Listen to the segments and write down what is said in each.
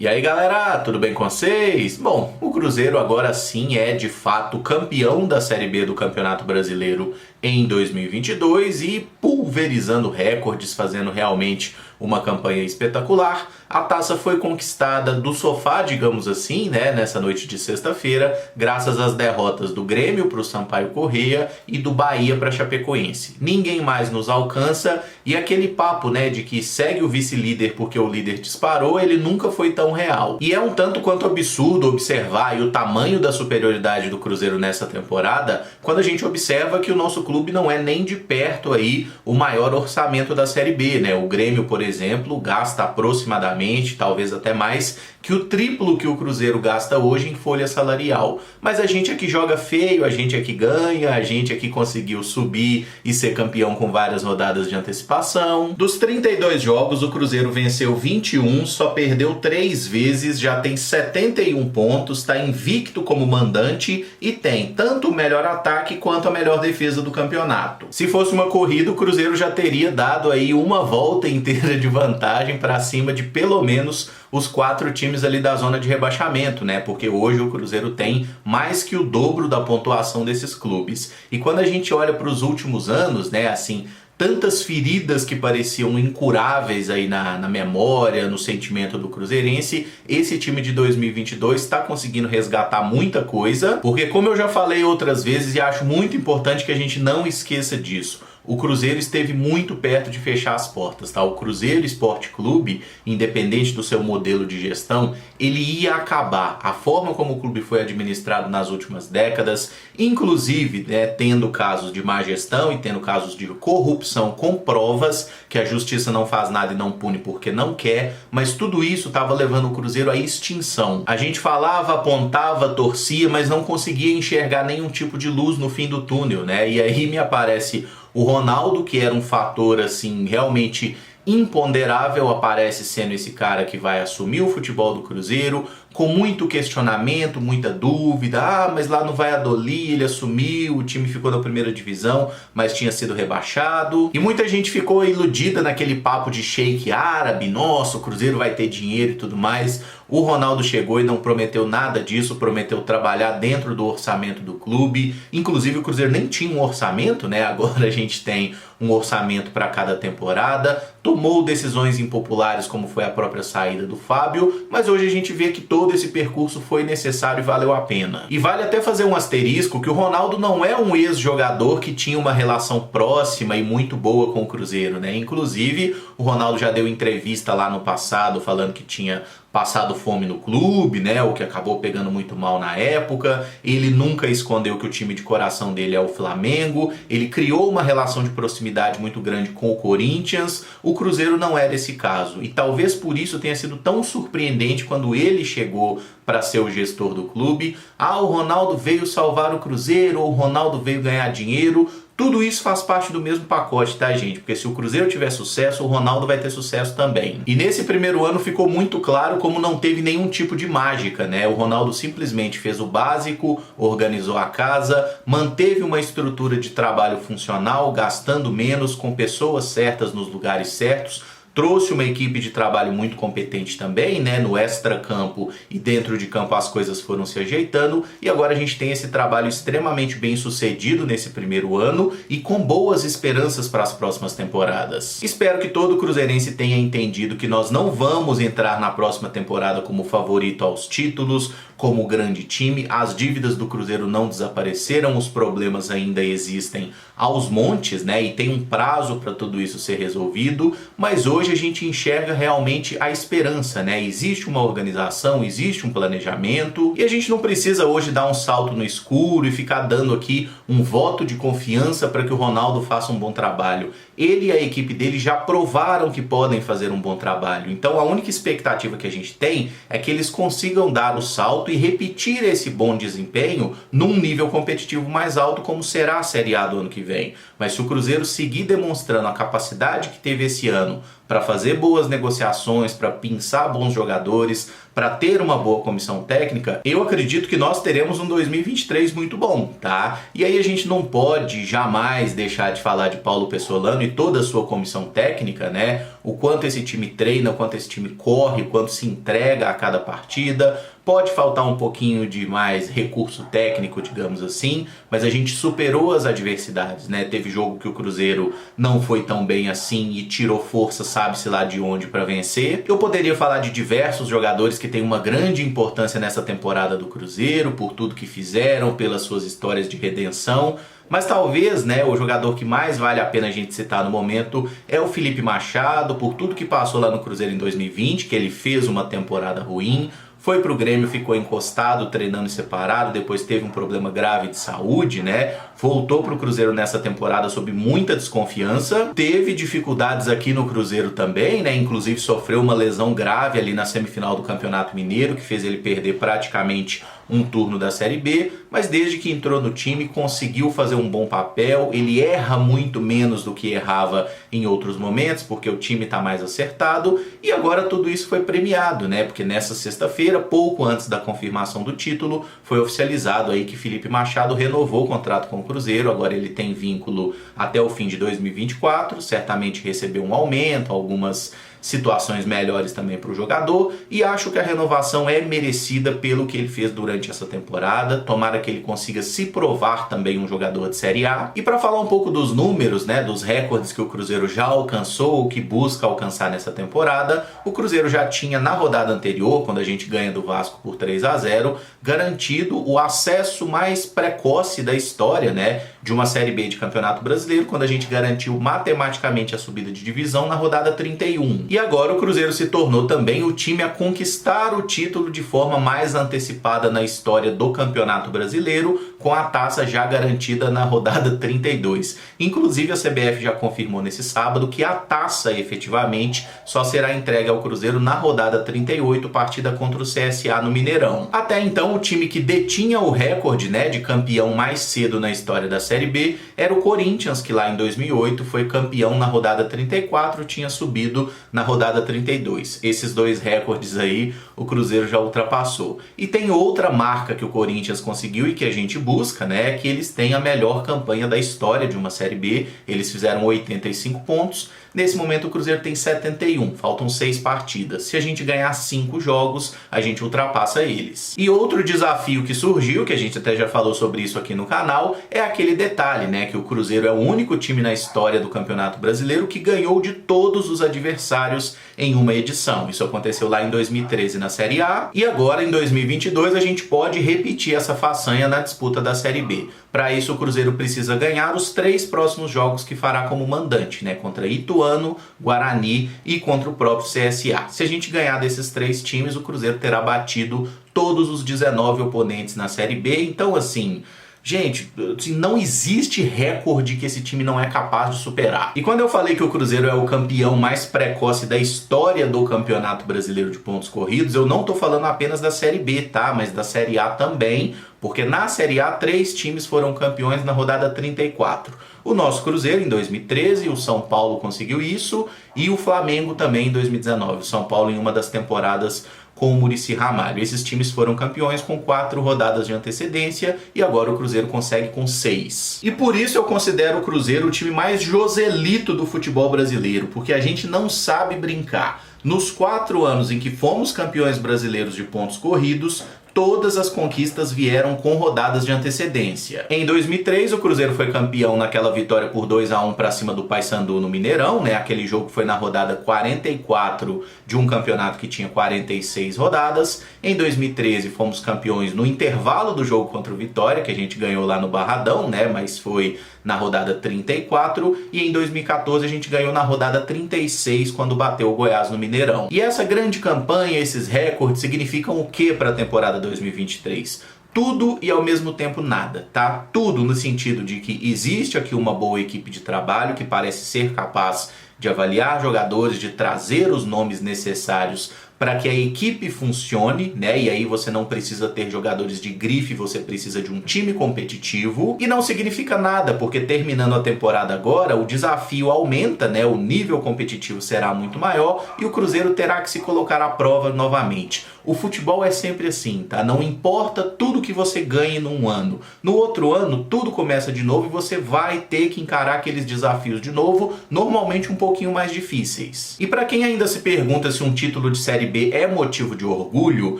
E aí galera, tudo bem com vocês? Bom, o Cruzeiro agora sim é de fato campeão da Série B do Campeonato Brasileiro em 2022 e pulverizando recordes, fazendo realmente uma campanha espetacular. A taça foi conquistada do sofá, digamos assim, né, nessa noite de sexta-feira, graças às derrotas do Grêmio para o Sampaio Corrêa e do Bahia para a Chapecoense. Ninguém mais nos alcança e aquele papo, né, de que segue o vice-líder porque o líder disparou, ele nunca foi tão real. E é um tanto quanto absurdo observar aí o tamanho da superioridade do Cruzeiro nessa temporada, quando a gente observa que o nosso clube não é nem de perto aí o maior orçamento da Série B, né? O Grêmio, por exemplo, gasta aproximadamente, talvez até mais, que o triplo que o Cruzeiro gasta hoje em folha salarial. Mas a gente aqui joga feio, a gente aqui ganha, a gente aqui conseguiu subir e ser campeão com várias rodadas de antecipação. Dos 32 jogos, o Cruzeiro venceu 21, só perdeu 3 vezes, já tem 71 pontos, está invicto como mandante e tem tanto o melhor ataque quanto a melhor defesa do campeonato. Se fosse uma corrida, o Cruzeiro já teria dado aí uma volta inteira de vantagem para cima de pelo menos os 4 times ali da zona de rebaixamento, né? Porque hoje o Cruzeiro tem mais que o dobro da pontuação desses clubes. E quando a gente olha para os últimos anos, né, assim, tantas feridas que pareciam incuráveis aí na memória, no sentimento do cruzeirense, esse time de 2022 está conseguindo resgatar muita coisa, porque como eu já falei outras vezes e acho muito importante que a gente não esqueça disso, o Cruzeiro esteve muito perto de fechar as portas, tá? O Cruzeiro Esporte Clube, independente do seu modelo de gestão, ele ia acabar. A forma como o clube foi administrado nas últimas décadas, inclusive, né, tendo casos de má gestão e tendo casos de corrupção com provas, que a justiça não faz nada e não pune porque não quer, mas tudo isso estava levando o Cruzeiro à extinção. A gente falava, apontava, torcia, mas não conseguia enxergar nenhum tipo de luz no fim do túnel, né? E aí me aparece o Ronaldo, que era um fator assim realmente imponderável, aparece sendo esse cara que vai assumir o futebol do Cruzeiro, com muito questionamento, muita dúvida. Mas lá no Valladolid ele assumiu, o time ficou na primeira divisão, mas tinha sido rebaixado. E muita gente ficou iludida naquele papo de sheik árabe, nossa, o Cruzeiro vai ter dinheiro e tudo mais. O Ronaldo chegou e não prometeu nada disso, prometeu trabalhar dentro do orçamento do clube. Inclusive o Cruzeiro nem tinha um orçamento, né? Agora a gente tem um orçamento para cada temporada. Tomou decisões impopulares como foi a própria saída do Fábio, mas hoje a gente vê que todo esse percurso foi necessário e valeu a pena. E vale até fazer um asterisco que o Ronaldo não é um ex-jogador que tinha uma relação próxima e muito boa com o Cruzeiro, né? Inclusive o Ronaldo já deu entrevista lá no passado falando que tinha passado fome no clube, né, o que acabou pegando muito mal na época. Ele nunca escondeu que o time de coração dele é o Flamengo. Ele criou uma relação de proximidade muito grande com o Corinthians. O Cruzeiro não era esse caso. E talvez por isso tenha sido tão surpreendente quando ele chegou para ser o gestor do clube. O Ronaldo veio salvar o Cruzeiro, ou o Ronaldo veio ganhar dinheiro. Tudo isso faz parte do mesmo pacote, tá, gente? Porque se o Cruzeiro tiver sucesso, o Ronaldo vai ter sucesso também. E nesse primeiro ano ficou muito claro como não teve nenhum tipo de mágica, né? O Ronaldo simplesmente fez o básico, organizou a casa, manteve uma estrutura de trabalho funcional, gastando menos, com pessoas certas nos lugares certos. Trouxe uma equipe de trabalho muito competente também, né? No extra-campo e dentro de campo as coisas foram se ajeitando e agora a gente tem esse trabalho extremamente bem sucedido nesse primeiro ano e com boas esperanças para as próximas temporadas. Espero que todo cruzeirense tenha entendido que nós não vamos entrar na próxima temporada como favorito aos títulos, como grande time. As dívidas do Cruzeiro não desapareceram, os problemas ainda existem aos montes, né? E tem um prazo para tudo isso ser resolvido, mas hoje a gente enxerga realmente a esperança, né? Existe uma organização, existe um planejamento e a gente não precisa hoje dar um salto no escuro e ficar dando aqui um voto de confiança para que o Ronaldo faça um bom trabalho. Ele e a equipe dele já provaram que podem fazer um bom trabalho. Então a única expectativa que a gente tem é que eles consigam dar o salto e repetir esse bom desempenho num nível competitivo mais alto, como será a Série A do ano que vem. Mas se o Cruzeiro seguir demonstrando a capacidade que teve esse ano para fazer boas negociações, para pensar bons jogadores, para ter uma boa comissão técnica, eu acredito que nós teremos um 2023 muito bom, tá? E aí a gente não pode jamais deixar de falar de Paulo Pessolano e toda a sua comissão técnica, né? O quanto esse time treina, o quanto esse time corre, o quanto se entrega a cada partida. Pode faltar um pouquinho de mais recurso técnico, digamos assim, mas a gente superou as adversidades, né? Teve jogo que o Cruzeiro não foi tão bem assim e tirou força, sabe-se lá de onde, para vencer. Eu poderia falar de diversos jogadores que têm uma grande importância nessa temporada do Cruzeiro, por tudo que fizeram, pelas suas histórias de redenção. Mas talvez, né, o jogador que mais vale a pena a gente citar no momento é o Felipe Machado, por tudo que passou lá no Cruzeiro em 2020, que ele fez uma temporada ruim. Foi pro Grêmio, ficou encostado, treinando separado, depois teve um problema grave de saúde, né? Voltou pro Cruzeiro nessa temporada sob muita desconfiança. Teve dificuldades aqui no Cruzeiro também, né? Inclusive sofreu uma lesão grave ali na semifinal do Campeonato Mineiro, que fez ele perder praticamente um turno da Série B, mas desde que entrou no time conseguiu fazer um bom papel. Ele erra muito menos do que errava em outros momentos, porque o time está mais acertado, e agora tudo isso foi premiado, né? Porque nessa sexta-feira, pouco antes da confirmação do título, foi oficializado aí que Felipe Machado renovou o contrato com o Cruzeiro. Agora ele tem vínculo até o fim de 2024, certamente recebeu um aumento, algumas situações melhores também para o jogador, e acho que a renovação é merecida pelo que ele fez durante essa temporada. Tomara que ele consiga se provar também um jogador de Série A. E para falar um pouco dos números, né, dos recordes que o Cruzeiro já alcançou, o que busca alcançar nessa temporada, o Cruzeiro já tinha na rodada anterior, quando a gente ganha do Vasco por 3-0, garantido o acesso mais precoce da história, né, de uma Série B de Campeonato Brasileiro, quando a gente garantiu matematicamente a subida de divisão na rodada 31. E agora o Cruzeiro se tornou também o time a conquistar o título de forma mais antecipada na história do Campeonato Brasileiro, com a taça já garantida na rodada 32. Inclusive a CBF já confirmou nesse sábado que a taça efetivamente só será entregue ao Cruzeiro na rodada 38, partida contra o CSA no Mineirão. Até então o time que detinha o recorde, né, de campeão mais cedo na história da Série B era o Corinthians, que lá em 2008 foi campeão na rodada 34, tinha subido na rodada 32. Esses dois recordes aí o Cruzeiro já ultrapassou. E tem outra marca que o Corinthians conseguiu e que a gente busca, né, que eles têm a melhor campanha da história de uma Série B. Eles fizeram 85 pontos. Nesse momento o Cruzeiro tem 71, faltam 6 partidas. Se a gente ganhar 5 jogos, a gente ultrapassa eles. E outro desafio que surgiu, que a gente até já falou sobre isso aqui no canal, é aquele detalhe, né, que o Cruzeiro é o único time na história do Campeonato Brasileiro que ganhou de todos os adversários em uma edição. Isso aconteceu lá em 2013 na Série A, e agora em 2022 a gente pode repetir essa façanha na disputa da Série B. Para isso o Cruzeiro precisa ganhar os 3 próximos jogos que fará como mandante, né, contra Ituano, Guarani e contra o próprio CSA. Se a gente ganhar desses 3 times, o Cruzeiro terá batido todos os 19 oponentes na Série B. Então, assim, gente, não existe recorde que esse time não é capaz de superar. E quando eu falei que o Cruzeiro é o campeão mais precoce da história do Campeonato Brasileiro de Pontos Corridos, eu não tô falando apenas da Série B, tá? Mas da Série A também, porque na Série A 3 times foram campeões na rodada 34. O nosso Cruzeiro em 2013, o São Paulo conseguiu isso, e o Flamengo também em 2019. O São Paulo em uma das temporadas com o Muricy Ramalho. Esses times foram campeões com 4 rodadas de antecedência, e agora o Cruzeiro consegue com 6. E por isso eu considero o Cruzeiro o time mais joselito do futebol brasileiro, porque a gente não sabe brincar. Nos 4 anos em que fomos campeões brasileiros de pontos corridos, todas as conquistas vieram com rodadas de antecedência. Em 2003, o Cruzeiro foi campeão naquela vitória por 2-1 para cima do Paysandu no Mineirão, né? Aquele jogo foi na rodada 44 de um campeonato que tinha 46 rodadas. Em 2013, fomos campeões no intervalo do jogo contra o Vitória, que a gente ganhou lá no Barradão, né? Mas foi na rodada 34, e em 2014 a gente ganhou na rodada 36, quando bateu o Goiás no Mineirão. E essa grande campanha, esses recordes, significam o que para a temporada 2023? Tudo e ao mesmo tempo nada, tá? Tudo no sentido de que existe aqui uma boa equipe de trabalho que parece ser capaz de avaliar jogadores, de trazer os nomes necessários para que a equipe funcione, né? E aí você não precisa ter jogadores de grife, você precisa de um time competitivo. E não significa nada, porque terminando a temporada agora, o desafio aumenta, né? O nível competitivo será muito maior e o Cruzeiro terá que se colocar à prova novamente. O futebol é sempre assim, tá? Não importa tudo que você ganhe num ano. No outro ano, tudo começa de novo e você vai ter que encarar aqueles desafios de novo, normalmente um pouquinho mais difíceis. E para quem ainda se pergunta se um título de Série B é motivo de orgulho,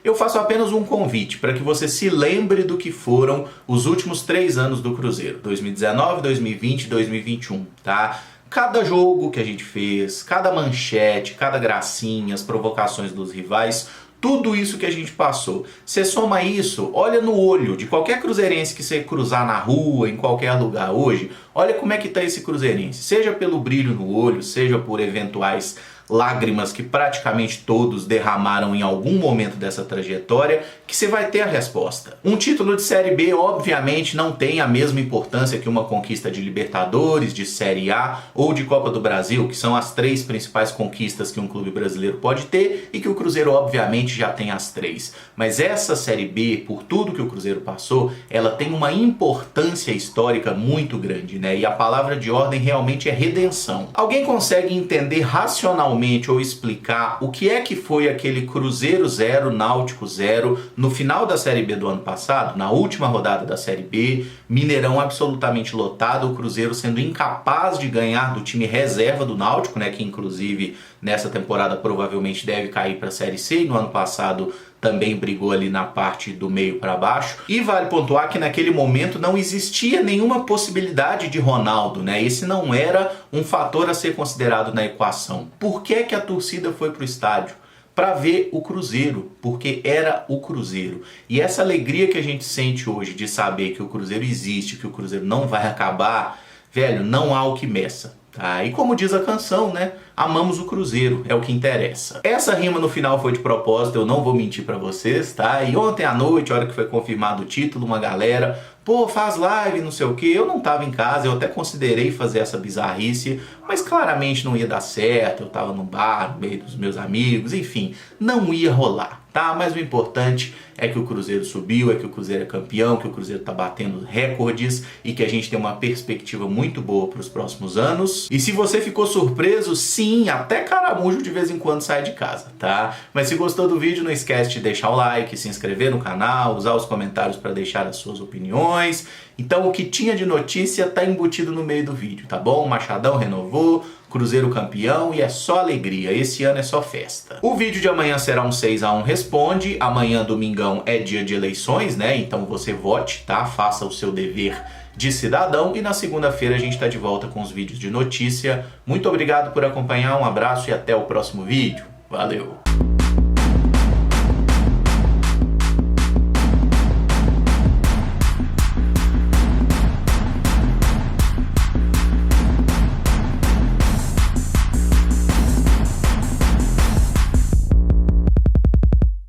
eu faço apenas um convite para que você se lembre do que foram os últimos 3 anos do Cruzeiro, 2019, 2020 e 2021, tá? Cada jogo que a gente fez, cada manchete, cada gracinha, as provocações dos rivais, tudo isso que a gente passou. Você soma isso, olha no olho de qualquer cruzeirense que você cruzar na rua, em qualquer lugar hoje, olha como é que tá esse cruzeirense. Seja pelo brilho no olho, seja por eventuais lágrimas que praticamente todos derramaram em algum momento dessa trajetória, que você vai ter a resposta. Um título de Série B, obviamente, não tem a mesma importância que uma conquista de Libertadores, de Série A ou de Copa do Brasil, que são as 3 principais conquistas que um clube brasileiro pode ter e que o Cruzeiro, obviamente, já tem as 3. Mas essa Série B, por tudo que o Cruzeiro passou, ela tem uma importância histórica muito grande, né? E a palavra de ordem realmente é redenção. Alguém consegue entender racionalmente ou explicar o que é que foi aquele Cruzeiro 0, Náutico 0 no final da Série B do ano passado, na última rodada da Série B, Mineirão absolutamente lotado, o Cruzeiro sendo incapaz de ganhar do time reserva do Náutico, né, que inclusive nessa temporada provavelmente deve cair para a Série C, e no ano passado também brigou ali na parte do meio para baixo. E vale pontuar que naquele momento não existia nenhuma possibilidade de Ronaldo, né? Esse não era um fator a ser considerado na equação. Por que que a torcida foi para o estádio? Para ver o Cruzeiro, porque era o Cruzeiro. E essa alegria que a gente sente hoje de saber que o Cruzeiro existe, que o Cruzeiro não vai acabar, velho, não há o que meça. Tá? E como diz a canção, né? Amamos o Cruzeiro, é o que interessa. Essa rima no final foi de propósito, eu não vou mentir pra vocês, tá? E ontem à noite, a hora que foi confirmado o título, uma galera, pô, faz live, não sei o que. Eu não tava em casa, eu até considerei fazer essa bizarrice, mas claramente não ia dar certo, eu tava no bar, no meio dos meus amigos, enfim, não ia rolar. Tá? Mas o importante é que o Cruzeiro subiu, é que o Cruzeiro é campeão, que o Cruzeiro está batendo recordes e que a gente tem uma perspectiva muito boa para os próximos anos. E se você ficou surpreso, sim, até caramujo de vez em quando sai de casa, tá? Mas se gostou do vídeo, não esquece de deixar o like, se inscrever no canal, usar os comentários para deixar as suas opiniões. Então o que tinha de notícia tá embutido no meio do vídeo, tá bom? O Machadão renovou, Cruzeiro campeão e é só alegria, esse ano é só festa. O vídeo de amanhã será um 6x1 responde, amanhã domingão é dia de eleições, né? Então você vote, tá? Faça o seu dever de cidadão e na segunda-feira a gente tá de volta com os vídeos de notícia. Muito obrigado por acompanhar, um abraço e até o próximo vídeo. Valeu!